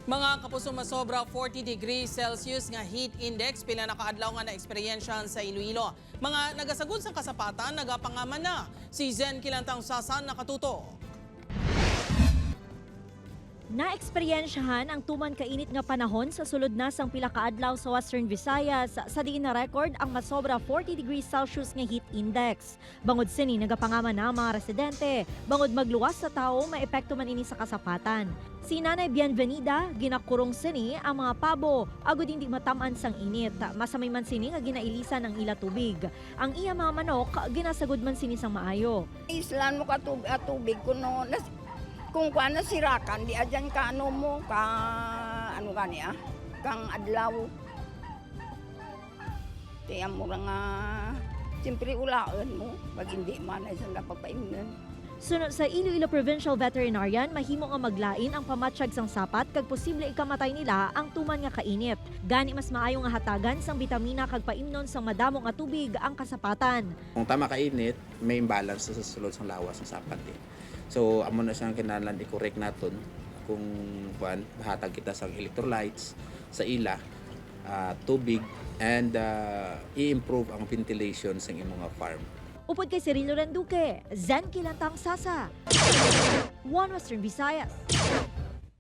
Mga kapuso, masobra 40 degrees Celsius nga heat index pila nakaadlaw nga na eksperyensya sa Iloilo. Mga nagasagod sa kasapatan nagapangaman na. Si Zen Kilantang Sasan nakatuto. Naeksperyensyahan ang tuman kainit nga panahon sa sulod na sang pila ka adlaw sa Western Visayas sa diin na record ang masobra 40 degrees Celsius nga heat index. Bangod sini nagapangaman na ang mga residente, bangod magluwas sa tao maepekto man ini sa kasapatan. Si Nanay Bienvenida ginakurong sini ang mga pabo agud hindi matamaan sang init. Masamay man sini nga ginailisan ang ila tubig. Ang iya mga manok ginasagod man sini sang maayo. Islan mo ka tubig kuno kung kuan nasirakan di adyan ka ano mo ka ano gani kang adlaw. Tiyan mo nga siyempre ulaon mo pag hindi man ay sila papainan. Sunod sa Iloilo Provincial Veterinarian, mahimo nga maglain ang pamatsyag sang sapat kag posible ikamatay nila ang tuman nga kainit. Gani mas maayo nga hatagan sang bitamina kag paimnon sang madamo nga tubig ang kasapatan. Kung tama kainit, may imbalance sa sulod sang lawas ng sapat eh. So amo na siyang kinahanglan i-correct naton kung hatag kita sang electrolytes sa ila, tubig and i-improve ang ventilation sa imong mga farm. Upod kay Cirilo Renduque, Zen Kilantang Sasa, One Western Visayas.